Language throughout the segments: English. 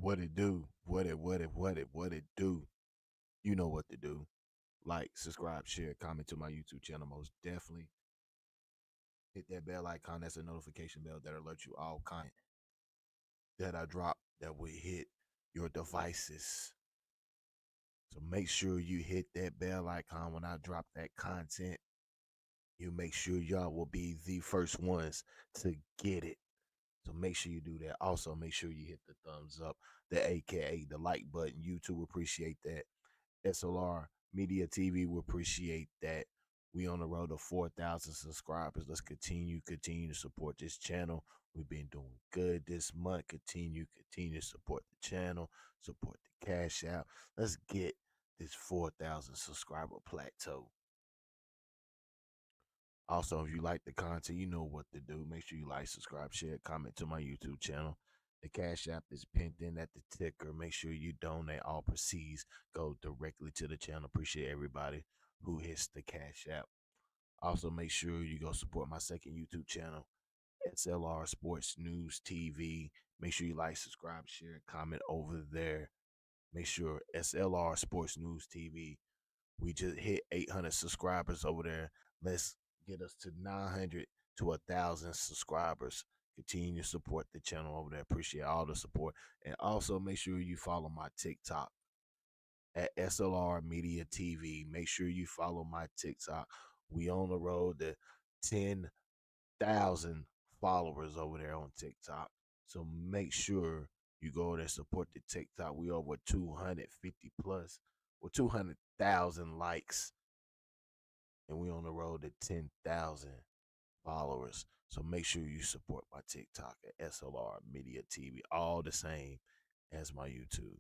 What it do? What it do? You know what to do. Like, subscribe, share, comment to my YouTube channel. Most definitely hit that bell icon. That's a notification bell that alerts you all content that I drop that will hit your devices. So make sure you hit that bell icon when I drop that content. You make sure y'all will be the first ones to get it. So make sure you do that. Also, make sure you hit the thumbs up, the AKA the like button. YouTube appreciate that. S.L.R Media TV will appreciate that. We on the road to 4,000 subscribers. Let's continue to support this channel. We've been doing good this month. Continue to support the channel, support the cash out. Let's get this 4,000 subscriber plateau. Also, if you like the content, you know what to do. Make sure you like, subscribe, share, comment to my YouTube channel. The Cash App is pinned in at the ticker. Make sure you donate. All proceeds go directly to the channel. Appreciate everybody who hits the Cash App. Also, make sure you go support my second YouTube channel, S.L.R Sports News TV. Make sure you like, subscribe, share, comment over there. Make sure S.L.R Sports News TV. We just hit 800 subscribers over there. Let's get us to 900 to 1,000 subscribers. Continue to support the channel over there. Appreciate all the support. And also make sure you follow my TikTok at S.L.R Media TV. Make sure you follow my TikTok. We on the road to 10,000 followers over there on TikTok. So make sure you go there and support the TikTok. We over 250 plus, or 200,000 likes, and we on the road to 10,000 followers. So make sure you support my TikTok at S.L.R Media TV, all the same as my YouTube.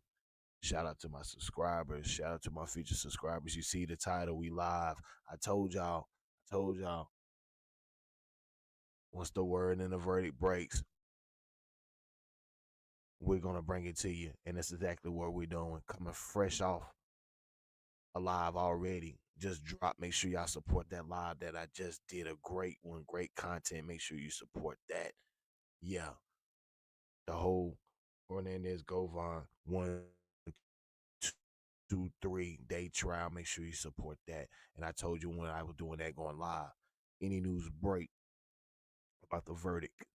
Shout out to my subscribers. Shout out to my future subscribers. You see the title, we live. I told y'all, once the word and the verdict breaks, we're going to bring it to you. And that's exactly what we're doing. Coming fresh off a live already. Just drop. Make sure y'all support that live that I just did. A great one. Great content. Make sure you support that. Yeah. The whole Hernandez Govan 1, 2, 3 day trial. Make sure you support that. And I told you when I was doing that going live, any news break about the verdict,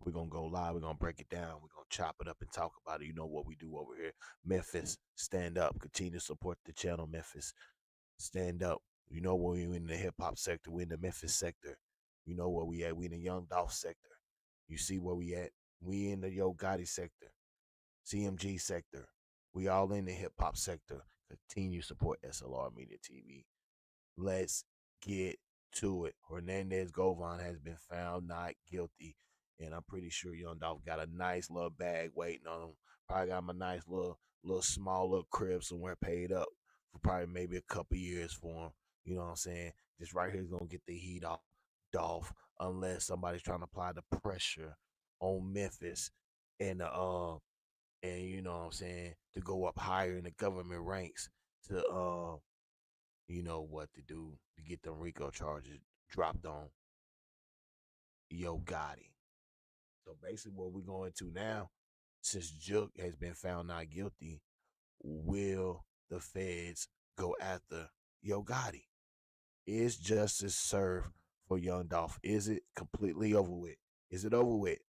we're going to go live. We're going to break it down. We're going to chop it up and talk about it. You know what we do over here. Memphis, stand up. Continue to support the channel, Memphis. Stand up. You know where we in the hip-hop sector. We in the Memphis sector. You know where we at. We in the Young Dolph sector. You see where we at. We in the Yo Gotti sector. CMG sector. We all in the hip-hop sector. Continue to support S.L.R Media TV. Let's get to it. Hernandez Govan has been found not guilty. And I'm pretty sure Young Dolph got a nice little bag waiting on him. Probably got him a nice little small little crib somewhere paid up for probably maybe a couple years for him. You know what I'm saying? This right here is going to get the heat off Dolph unless somebody's trying to apply the pressure on Memphis and you know what I'm saying, to go up higher in the government ranks to you know what to do to get them RICO charges dropped on Yo Gotti. So basically what we're going to now, since Jook has been found not guilty, will the feds go after Yo Gotti? Is justice served for Young Dolph? Is it completely over with? Is it over with?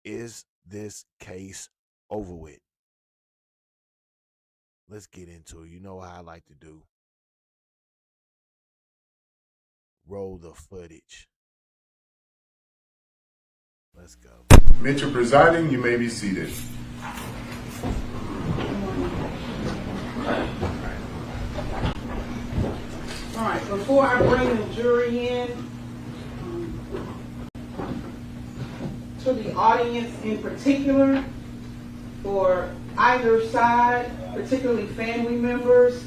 Is this case over with? Let's get into it. You know how I like to do. Roll the footage. Let's go. Mitchell presiding, you may be seated. All right, before I bring the jury in, to the audience in particular, for either side, particularly family members,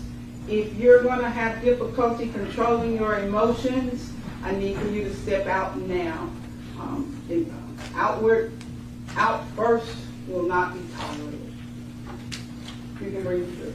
if you're going to have difficulty controlling your emotions, I need for you to step out now. Outbursts will not be tolerated. You can bring the jury.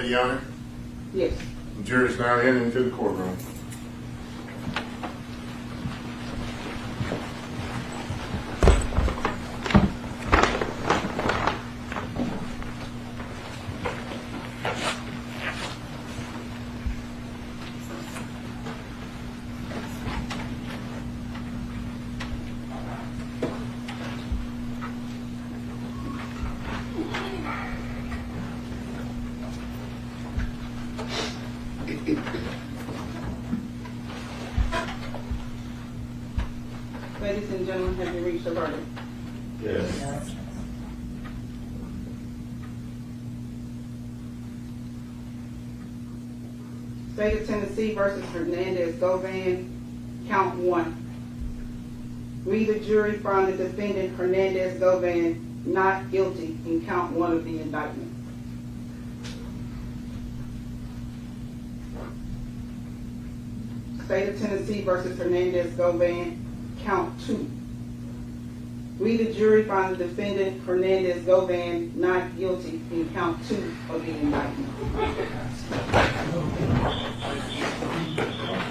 Lady Honor. Yes. The jury is now entering into the courtroom. Ladies and gentlemen, have you reached a verdict? Yes. State of Tennessee versus Hernandez, Govan, count 1. We, the jury, find the defendant Hernandez Govan not guilty in count 1 of the indictment. State of Tennessee versus Hernandez Govan, count 2. We, the jury, find the defendant Hernandez Govan not guilty in count 2 of the indictment.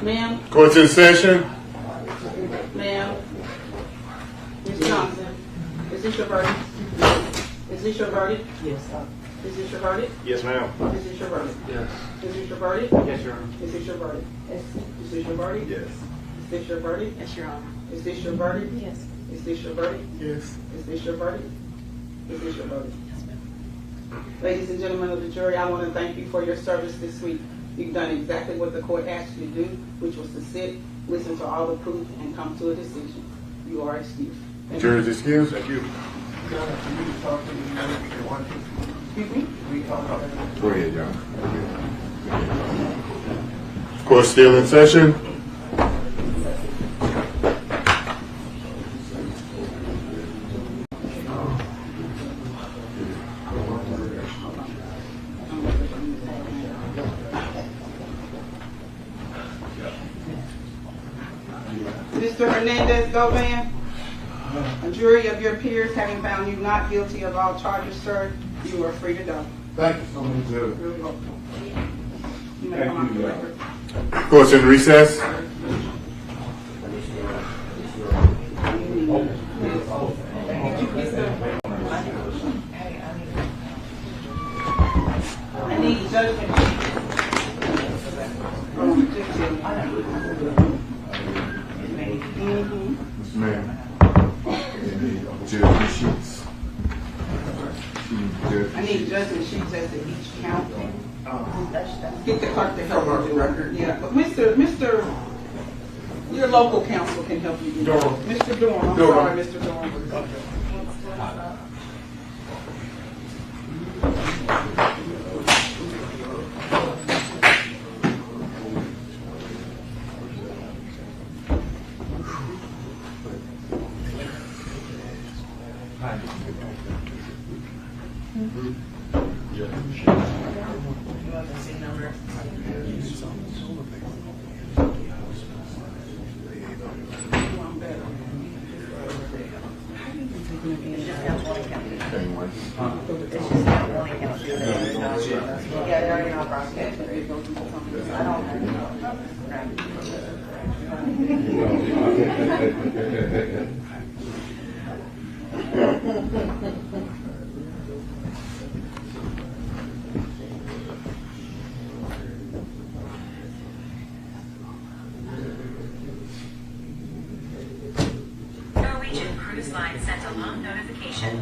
Ma'am? Court's in session. Ma'am? Ms. Johnson? Is this your verdict? Is this your verdict? Yes. Is this your verdict? Yes, ma'am. Is this your verdict? Yes. Is this your verdict? Yes, Your Honor. Is this your verdict? Yes. Is this your verdict? Yes. Is this your verdict? Yes, Your Honor. Is this your verdict? Yes. Is this your verdict? Yes. Is this your verdict? Is this your verdict? Yes, ma'am. Ladies and gentlemen of the jury, I want to thank you for your service this week. You've done exactly what the court asked you to do, which was to sit, listen to all the proof, and come to a decision. You are excused. Thank you. Jury is excused. Thank you. Excuse me? Go ahead, John. Court still in session. Mr. Hernandez Govan, a jury of your peers having found you not guilty of all charges, sir, you are free to go. Thank you so much, Judge. You're welcome. You may come off the record. Court's in recess. I need judgment. Yes, ma'am. Judge sheets. I need judgment sheets as to each count. Get the clerk to help you do it. Yeah, but Mr. Your local counsel can help you do that. Durham. Mr. Durham, I'm Durham. sorry, Mr. Durham. Norwegian Cruise Line sent alarm notification.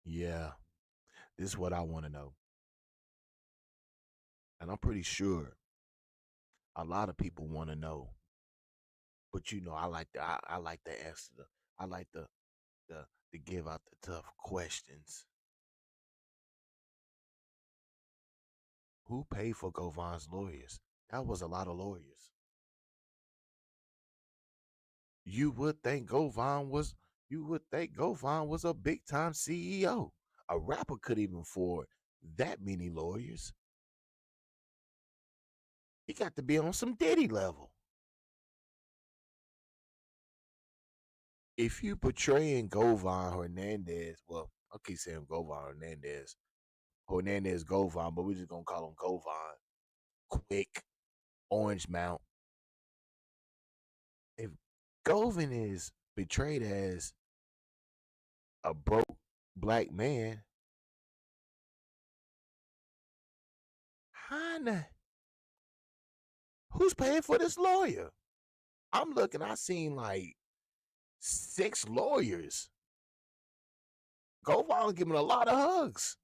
Yeah, this is what I want to know, and I'm pretty sure a lot of people want to know. But I like to answer I like the to give out the tough questions. Who paid for Govan's lawyers? That was a lot of lawyers. You would think Govan was you would think Govan was a big time CEO. A rapper could even afford that many lawyers. He got to be on some Diddy level. If you portraying Govan Hernandez, well, I keep saying Govan Hernandez, Hernandez Govan, but we're just gonna call him Govan. Quick, Orange Mount. If Govan is portrayed as a broke black man, how in the, who's paying for this lawyer? I'm looking, I seen like 6 lawyers. Govan giving a lot of hugs.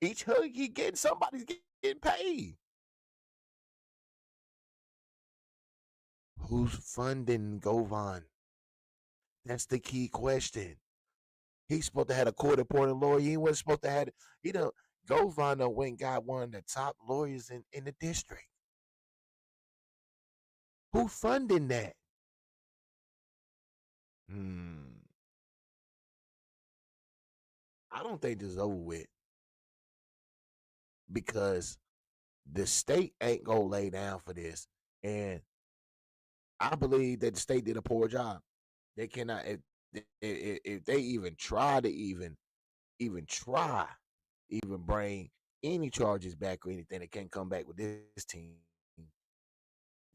Each hug he getting, somebody's getting paid. Who's funding Govan? That's the key question. He's supposed to have a court appointed lawyer. He wasn't supposed to have, you know, Govan went and got one of the top lawyers in the district. Who funding that? Hmm. I don't think this is over with because the state ain't gonna lay down for this. And I believe that the state did a poor job. They cannot if they even try to even try even bring any charges back or anything that can't come back with this team.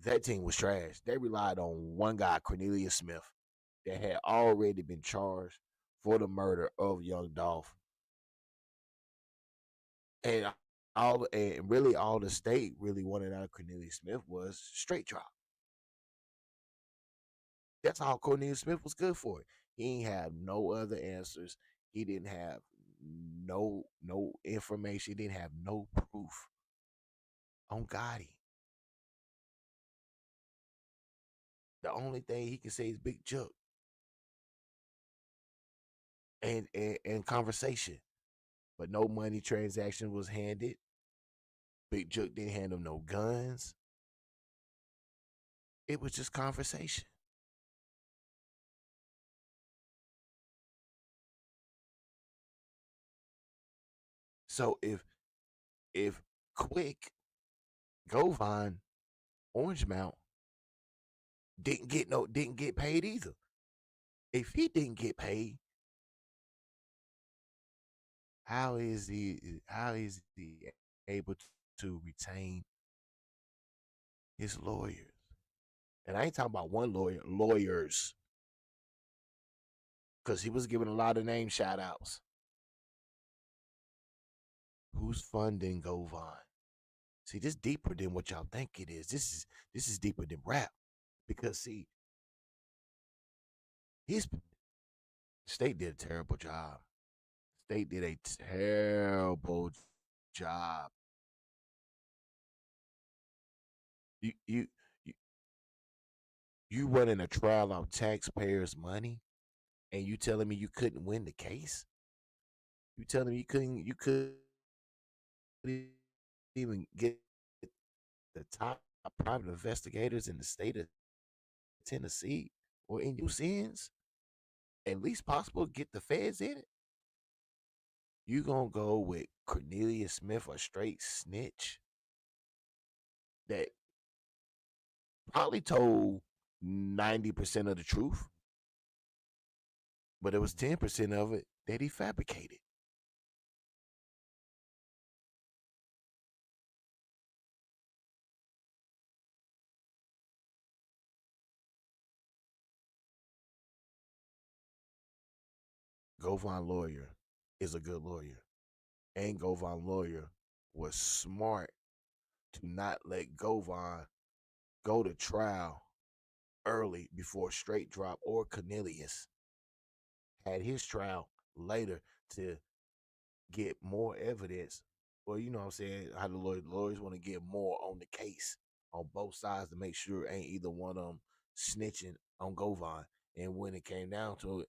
That team was trash. They relied on one guy, Cornelius Smith, that had already been charged for the murder of young Dolph. And all the state really wanted out of Cornelius Smith was straight trial. That's all Cornelius Smith was good for. He ain't have no other answers. He didn't have. no information, didn't have no proof on Gotti. The only thing he can say is Big Chuck and conversation. But no money transaction was handed. Big Chuck didn't hand him no guns. It was just conversation. So if Quick, Govan, Orange Mount didn't get paid either. If he didn't get paid, how is he able to retain his lawyers? And I ain't talking about one lawyer, lawyers, because he was giving a lot of name shout outs. Who's funding Govan? See, this deeper than what y'all think it is. This is deeper than rap. Because see, his state did a terrible job. State did a terrible job. You you you, you running a trial on taxpayers' money, and you telling me you couldn't win the case? You telling me you couldn't even get the top private investigators in the state of Tennessee or in your sins? At least possible get the feds in it. You gonna go with Cornelius Smith, a straight snitch that probably told 90% of the truth, but it was 10% of it that he fabricated. Govan lawyer is a good lawyer, and Govan lawyer was smart to not let Govan go to trial early before Straight Drop or Cornelius had his trial later to get more evidence. Well, you know what I'm saying, how the lawyers want to get more on the case on both sides to make sure ain't either one of them snitching on Govan. And when it came down to it,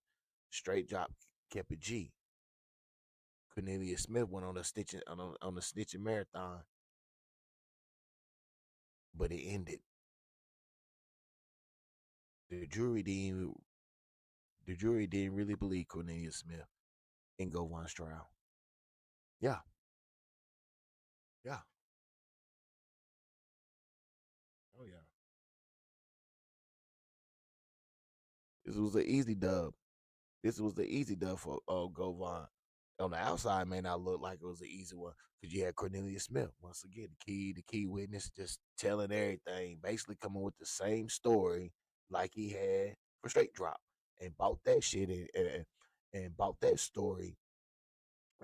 Straight Drop kept it G. Cornelius Smith went on a stitching on a snitching marathon, but it ended. The jury didn't the jury didn't really believe Cornelius Smith in Govan's trial. Yeah, yeah. Oh yeah. This was an easy dub. This was the easy dub for Govan. On the outside, may not look like it was an easy one because you had Cornelius Smith once again, the key witness, just telling everything, basically coming with the same story like he had for Straight Drop, and bought that shit and bought that story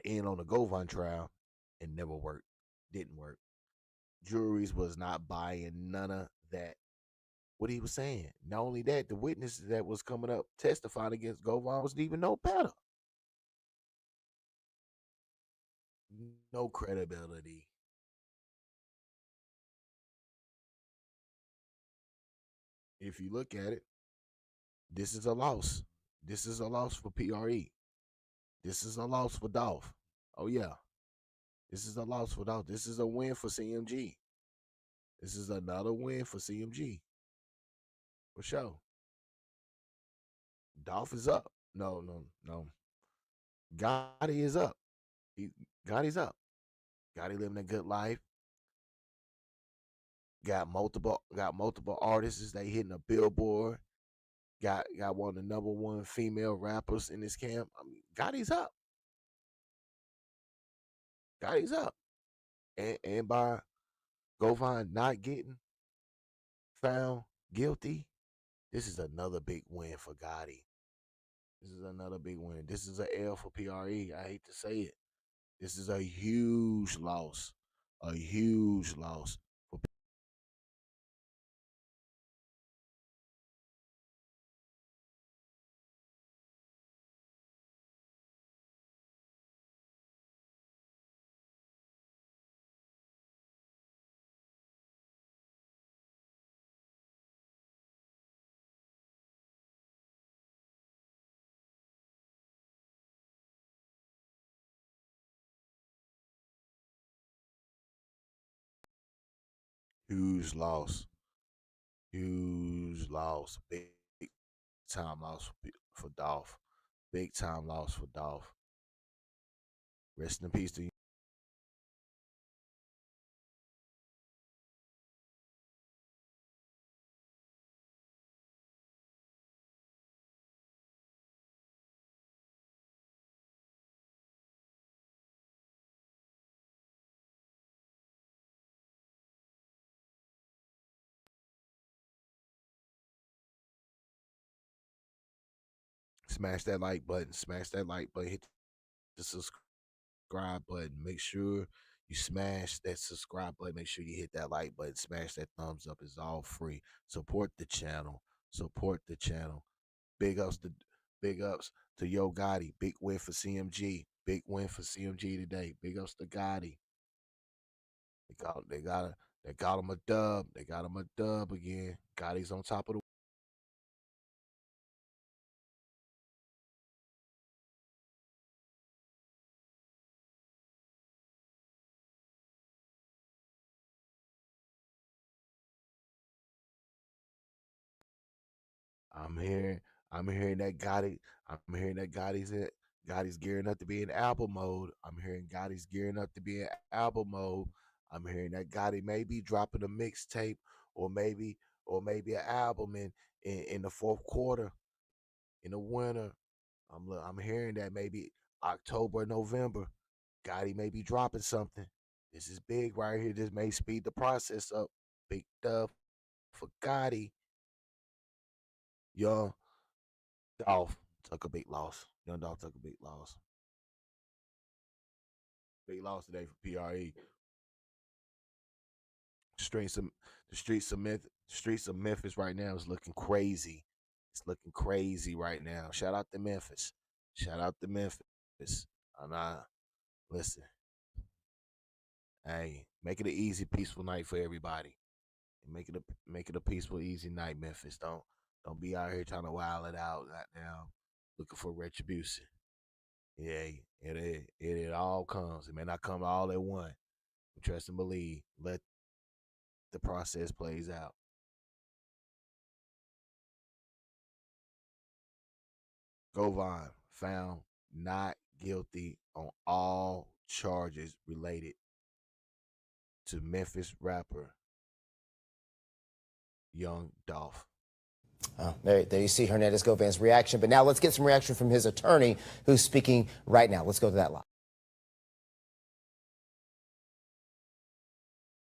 in on the Govan trial, and never worked, didn't work. Juries was not buying none of that. What he was saying. Not only that, the witnesses that was coming up testifying against Govan was even no better. No credibility. If you look at it, this is a loss. This is a loss for PRE. This is a loss for Dolph. Oh yeah. This is a loss for Dolph. This is a win for CMG. This is another win for CMG. For sure. Dolph is up. No, no, no. Gotti is up. He, Gotti's up. Gotti living a good life. Got multiple artists. They hitting a billboard. Got one of the number one female rappers in this camp. I mean, Gotti's up. Gotti's up. And by Govan not getting found guilty, this is another big win for Gotti. This is another big win. This is a L for PRE. I hate to say it. This is a huge loss. A huge loss for Huge loss. Huge loss. Big time loss for Dolph. Big time loss for Dolph. Rest in peace to you. Smash that like button. Smash that like button. Hit the subscribe button. Make sure you smash that subscribe button. Make sure you hit that like button. Smash that thumbs up. It's all free. Support the channel. Support the channel. Big ups to Yo Gotti. Big win for CMG. Big win for CMG today. Big ups to Gotti. They got him a dub. They got him a dub again. Gotti's on top of the. I'm hearing I'm hearing that Gotti. I'm hearing that Gotti's gearing up to be in album mode. I'm hearing Gotti's gearing up to be in album mode. I'm hearing that Gotti may be dropping a mixtape or maybe an album in the fourth quarter in the winter. I'm hearing that maybe October, November. Gotti may be dropping something. This is big right here. This may speed the process up. Big dub for Gotti. Young Dolph took a big loss. Young Dolph took a big loss. Big loss today for PRE. Streets of streets of Memphis right now is looking crazy. It's looking crazy right now. Shout out to Memphis. Shout out to Memphis. I'm not listen. Hey, make it an easy, peaceful night for everybody. Make it a peaceful, easy night, Memphis. Don't be out here trying to wild it out right now, looking for retribution. Yeah, it all comes. It may not come all at once. Trust and believe. Let the process plays out. Govan found not guilty on all charges related to Memphis rapper Young Dolph. There you see Hernandez Govan's reaction. But now let's get some reaction from his attorney who's speaking right now. Let's go to that live.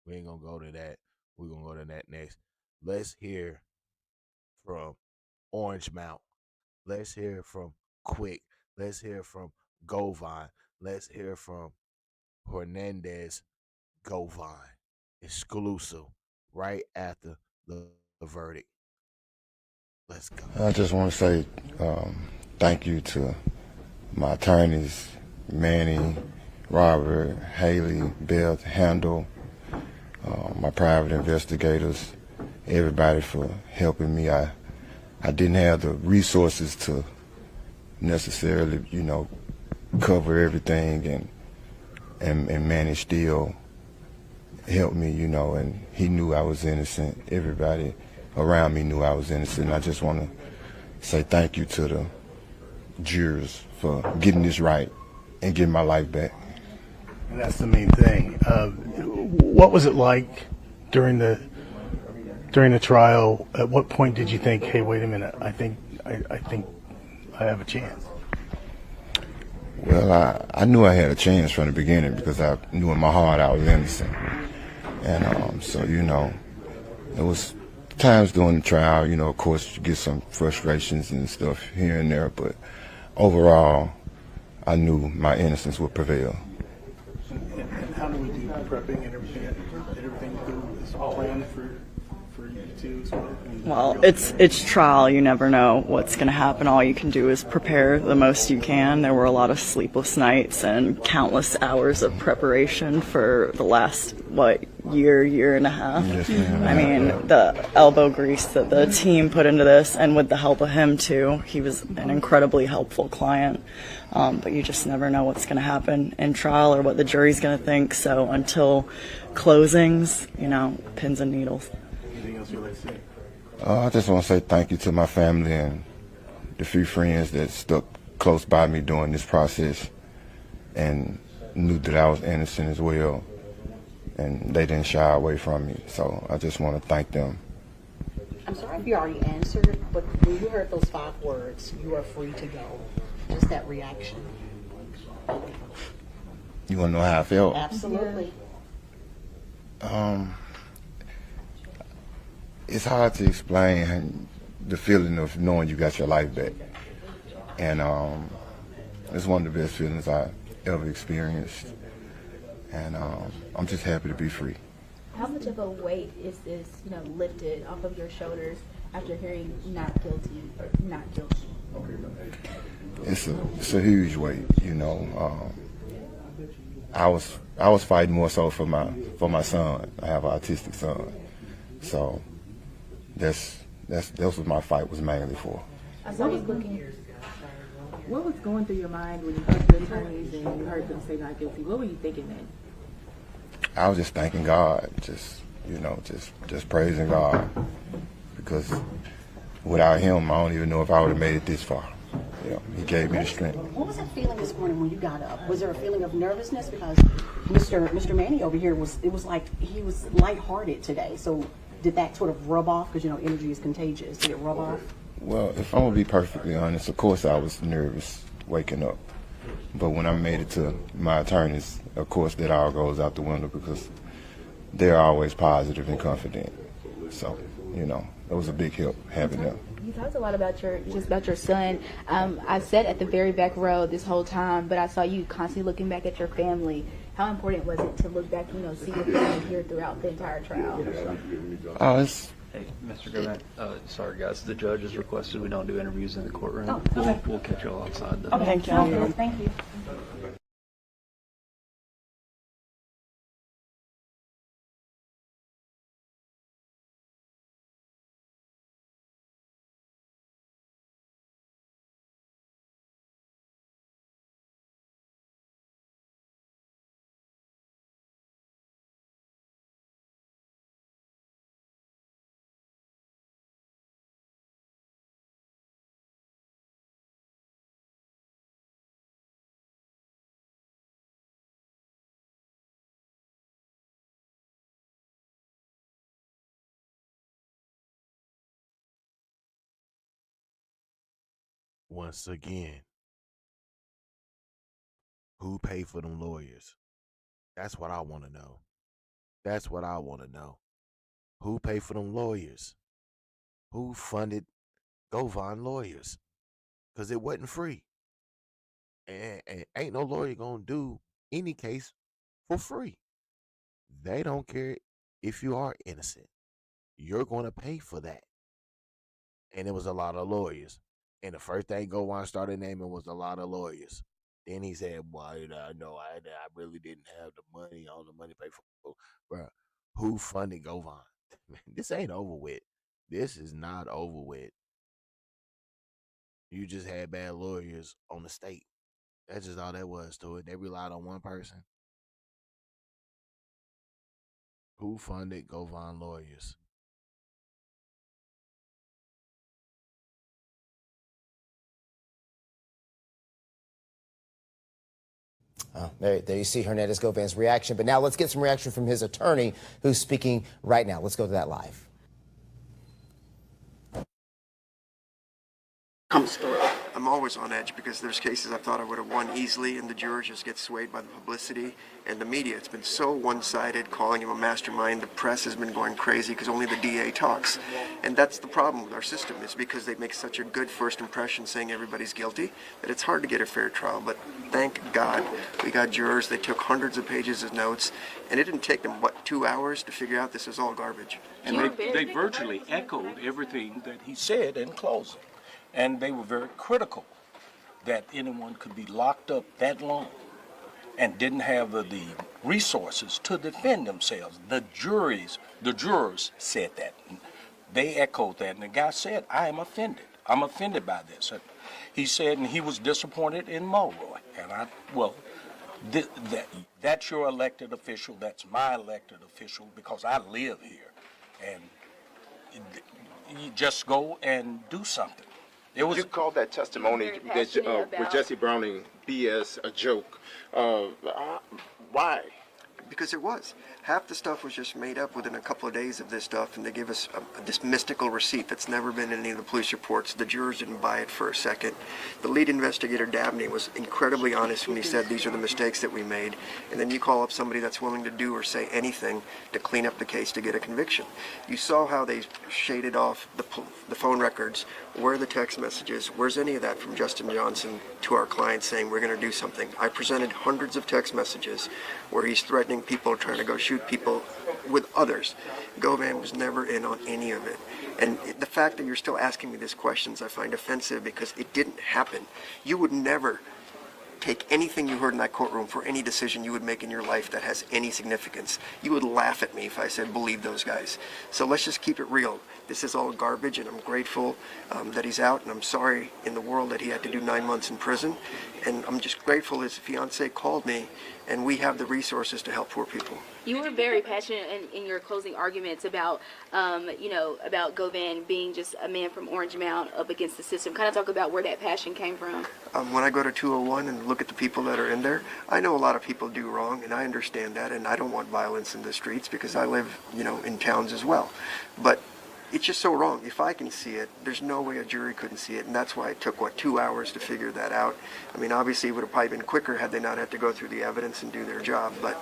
We ain't gonna go to that. We're gonna go to that next. Let's hear from Orange Mount. Let's hear from Quick. Let's hear from Govan. Let's hear from Hernandez Govan. Exclusive right after the verdict. Let's go. I just want to say thank you to my attorneys, Manny, Robert, Haley, Beth, Handel, my private investigators, everybody for helping me. I didn't have the resources to necessarily, cover everything, and Manny still helped me, and he knew I was innocent. Everybody around me knew I was innocent. I just want to say thank you to the jurors for getting this right and getting my life back. And that's the main thing. What was it like during the trial? At what point did you think, hey, wait a minute, I think I have a chance? Well, I knew I had a chance from the beginning because I knew in my heart I was innocent. And so, it was times during the trial, of course, you get some frustrations and stuff here and there, but overall, I knew my innocence would prevail. And how do we do prepping and everything? Did everything go as planned for for you too as well? Well, it's trial. You never know what's going to happen. All you can do is prepare the most you can. There were a lot of sleepless nights and countless hours of preparation for the last, year and a half. Yes, ma'am. I mean, the elbow grease that the team put into this, and with the help of him too. He was an incredibly helpful client. But you just never know what's going to happen in trial or what the jury's going to think. So until closings, pins and needles. Anything else you'd like to say? I just want to say thank you to my family and the few friends that stuck close by me during this process and knew that I was innocent as well, and they didn't shy away from me. So I just want to thank them. I'm sorry if you already answered, but when you heard those 5 words, "you are free to go," just that reaction. You want to know how I felt? Absolutely. It's hard to explain the feeling of knowing you got your life back. And it's one of the best feelings I ever experienced. And I'm just happy to be free. How much of a weight is this, lifted off of your shoulders after hearing not guilty or not guilty? It's a huge weight, I was fighting more so for my son. I have an autistic son, so that's what my fight was mainly for. What was going through your mind when you heard the attorneys and you heard them say not guilty? What were you thinking then? I was just thanking God, just praising God, because without Him, I don't even know if I would have made it this far. He gave me the strength. What was that feeling this morning when you got up? Was there a feeling of nervousness? Because Mr. Manny over here it was like he was lighthearted today. So did that sort of rub off? Because energy is contagious. Did it rub off? Well, if I'm gonna be perfectly honest, of course I was nervous waking up. But when I made it to my attorneys, of course that all goes out the window because they're always positive and confident. So, it was a big help having them. You talked a lot about your son. I sat at the very back row this whole time, but I saw you constantly looking back at your family. How important was it to look back, see your family here throughout the entire trial? Hey, Mr. Govan, sorry guys, the judge has requested we don't do interviews in the courtroom. Oh, okay. We'll catch you all outside then. Okay, Thank you. Thank you. Once again, who paid for them lawyers? That's what I want to know. That's what I want to know. Who paid for them lawyers? Who funded Govan lawyers? Because it wasn't free. And ain't no lawyer going to do any case for free. They don't care if you are innocent. You're going to pay for that. And it was a lot of lawyers. And the first thing Govan started naming was a lot of lawyers. Then he said, "Well, no, I really didn't have the money, all the money paid for." Bro, who funded Govan? Man, this ain't over with. This is not over with. You just had bad lawyers on the state. That's just all that was to it. They relied on one person. Who funded Govan lawyers? There you see Hernandez Govan's reaction. But now let's get some reaction from his attorney who's speaking right now. Let's go to that live. comes through? I'm always on edge because there's cases I thought I would have won easily, and the jurors just get swayed by the publicity and the media. It's been so one-sided, calling him a mastermind. The press has been going crazy because only the DA talks. And that's the problem with our system, is because they make such a good first impression saying everybody's guilty that it's hard to get a fair trial. But thank God we got jurors. They took hundreds of pages of notes, and it didn't take them, 2 hours to figure out this is all garbage. And they virtually echoed everything that he said in closing. And they were very critical that anyone could be locked up that long and didn't have the resources to defend themselves. The jurors said that. They echoed that. And the guy said, I am offended. I'm offended by this. And he said, and he was disappointed in Mulroy. And that's your elected official. That's my elected official because I live here. And you just go and do something. You called that testimony that with Jesse Browning BS a joke. Why? Because it was. Half the stuff was just made up within a couple of days of this stuff, and they gave us this mystical receipt that's never been in any of the police reports. The jurors didn't buy it for a second. The lead investigator, Dabney, was incredibly honest when he said these are the mistakes that we made, and then you call up somebody that's willing to do or say anything to clean up the case to get a conviction. You saw how they shaded off the phone records. Where are the text messages? Where's any of that from Justin Johnson to our client saying we're going to do something? I presented hundreds of text messages where he's threatening people, trying to go shoot people with others. Govan was never in on any of it. And the fact that you're still asking me these questions I find offensive because it didn't happen. You would never take anything you heard in that courtroom for any decision you would make in your life that has any significance. You would laugh at me if I said, believe those guys. So let's just keep it real. This is all garbage, and I'm grateful that he's out, and I'm sorry in the world that he had to do 9 months in prison. And I'm just grateful his fiance called me, and we have the resources to help poor people. You were very passionate in your closing arguments about, about Govan being just a man from Orange Mound up against the system. Kind of talk about where that passion came from. When I go to 201 and look at the people that are in there, I know a lot of people do wrong, and I understand that, and I don't want violence in the streets because I live, in towns as well. But it's just so wrong. If I can see it, there's no way a jury couldn't see it, and that's why it took, 2 hours to figure that out. I mean, obviously it would have probably been quicker had they not had to go through the evidence and do their job, but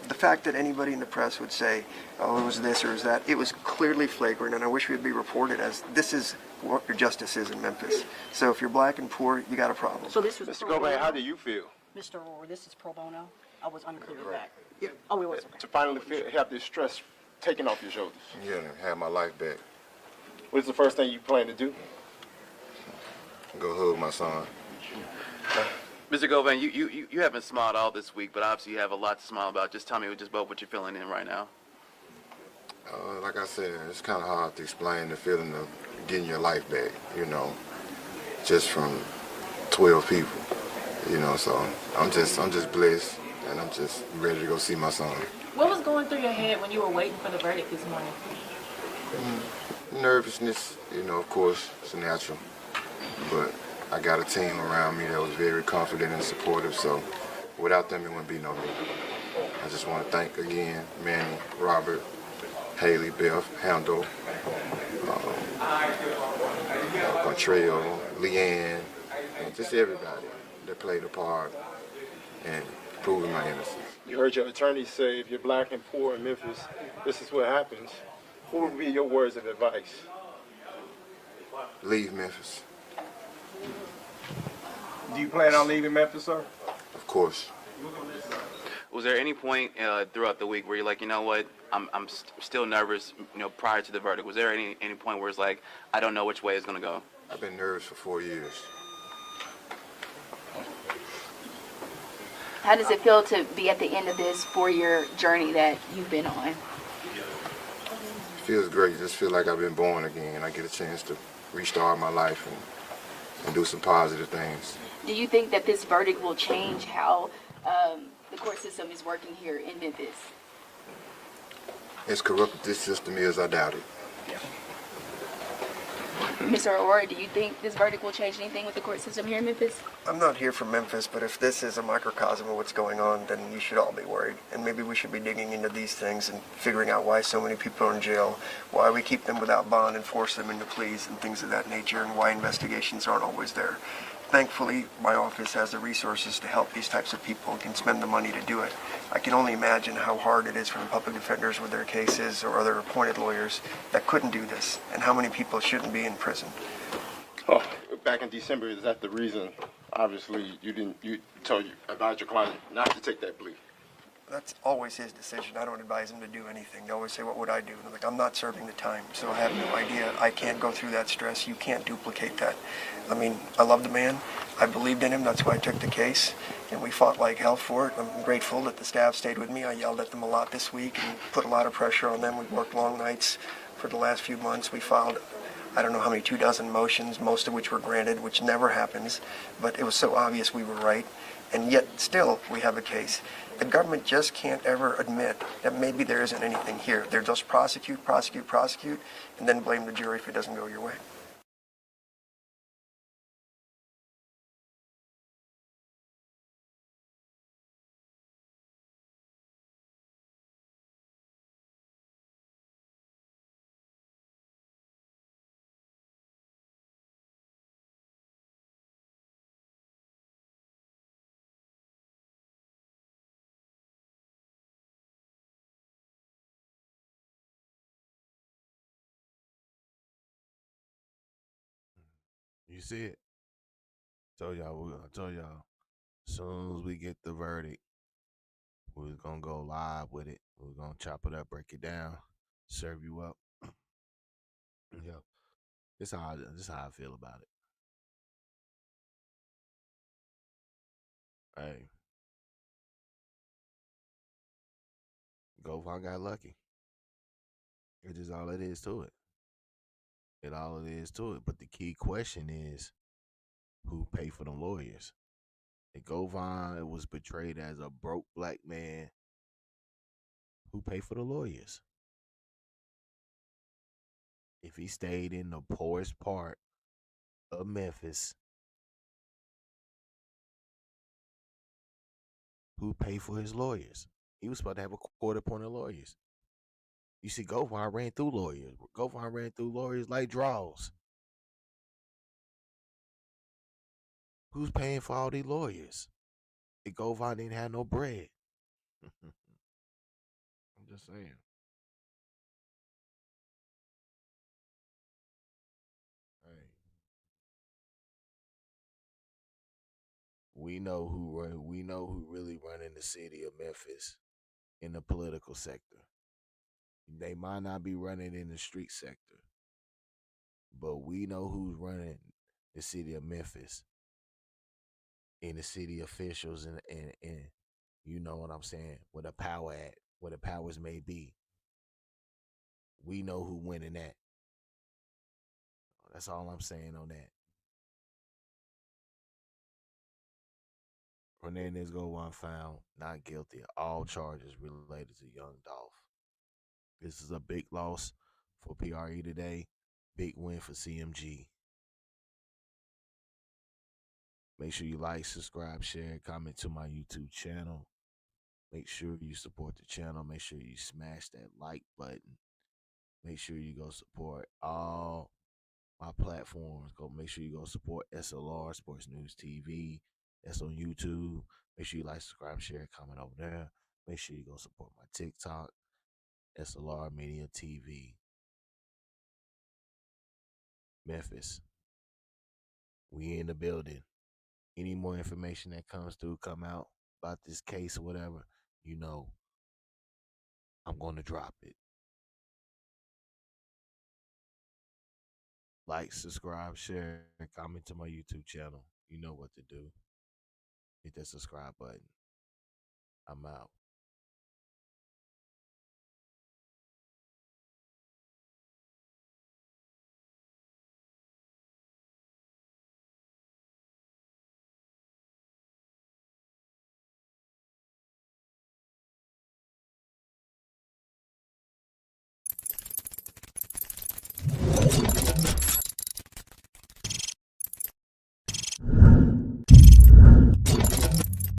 the fact that anybody in the press would say, oh, it was this or it was that, it was clearly flagrant, and I wish we'd be reported as this is what your justice is in Memphis. So if you're black and poor, you got a problem. So this was Mr. Govan, how do you feel? Mr. Rohr, this is pro bono? I was unclear with Right. that. Yeah. Oh, it was. Okay. To finally have this stress taken off your shoulders. Yeah, and have my life back. What's the first thing you plan to do? Go hug my son. Mr. Govan, you haven't smiled all this week, but obviously you have a lot to smile about. Just tell me just about what you're feeling in right now. Like I said, it's kind of hard to explain the feeling of getting your life back, just from 12 people, so I'm just blessed, and I'm just ready to go see my son. What was going through your head when you were waiting for the verdict this morning? Nervousness, of course, it's natural, but I got a team around me that was very confident and supportive, so without them it wouldn't be no me. I just want to thank again Manny, Robert, Haley, Beth, Handel, Contrell, Leanne, and just everybody that played a part in proving my innocence. You heard your attorney say if you're black and poor in Memphis, this is what happens. What would be your words of advice? Leave Memphis. Do you plan on leaving Memphis, sir? Of course. Was there any point throughout the week where you're like, you know what, I'm still nervous, prior to the verdict? Was there any point where it's like, I don't know which way it's going to go? I've been nervous for 4 years. How does it feel to be at the end of this 4-year journey that you've been on? It feels great. I just feel like I've been born again. I get a chance to restart my life and do some positive things. Do you think that this verdict will change how the court system is working here in Memphis? As corrupt as this system is, I doubt it. Mr. Aurora, do you think this verdict will change anything with the court system here in Memphis? I'm not here from Memphis, but if this is a microcosm of what's going on, then you should all be worried. And maybe we should be digging into these things and figuring out why so many people are in jail, why we keep them without bond and force them into pleas and things of that nature, and why investigations aren't always there. Thankfully, my office has the resources to help these types of people and can spend the money to do it. I can only imagine how hard it is for the public defenders with their cases or other appointed lawyers that couldn't do this, and how many people shouldn't be in prison. Oh, back in December, is that the reason? Obviously, you advised your client not to take that plea. That's always his decision. I don't advise him to do anything. They always say, what would I do? And I'm like, I'm not serving the time, so I have no idea. I can't go through that stress. You can't duplicate that. I mean, I love the man. I believed in him. That's why I took the case, and we fought like hell for it. I'm grateful that the staff stayed with me. I yelled at them a lot this week and put a lot of pressure on them. We worked long nights for the last few months. We filed, I don't know how many, 24 motions, most of which were granted, which never happens, but it was so obvious we were right, and yet still we have a case. The government just can't ever admit that maybe there isn't anything here. They'll just prosecute, and then blame the jury if it doesn't go your way. You see it? I told y'all. As soon as we get the verdict, we're gonna go live with it. We're gonna chop it up, break it down, serve you up. Yeah, this how I feel about it. Hey, Govan got lucky. It's just all it is to it. It all it is to it. But the key question is, who paid for the lawyers? And Govan was portrayed as a broke black man. Who paid for the lawyers? If he stayed in the poorest part of Memphis, who paid for his lawyers? He was supposed to have a court appointed lawyers. You see, Govan ran through lawyers. Govan ran through lawyers like draws. Who's paying for all these lawyers? If Govan didn't have no bread. I'm just saying. Hey, we know who really running the city of Memphis in the political sector. They might not be running in the street sector, but we know who's running the city of Memphis in the city officials and you know what I'm saying, where the power at, where the powers may be. We know who winning that. That's all I'm saying on that. Hernandez Govan found not guilty of all charges related to young Dolph. This is a big loss for PRE today. Big win for CMG. Make sure you like, subscribe, share, comment to my YouTube channel. Make sure you support the channel. Make sure you smash that like button. Make sure you go support all my platforms. Go make sure you go support S.L.R. Sports News TV. That's on YouTube. Make sure you like, subscribe, share, comment over there. Make sure you go support my TikTok, S.L.R. Media TV. Memphis. We in the building. Any more information that comes through, come out about this case or whatever, you know, I'm going to drop it. Like, subscribe, share, comment to my YouTube channel. You know what to do. Hit that subscribe button. I'm out.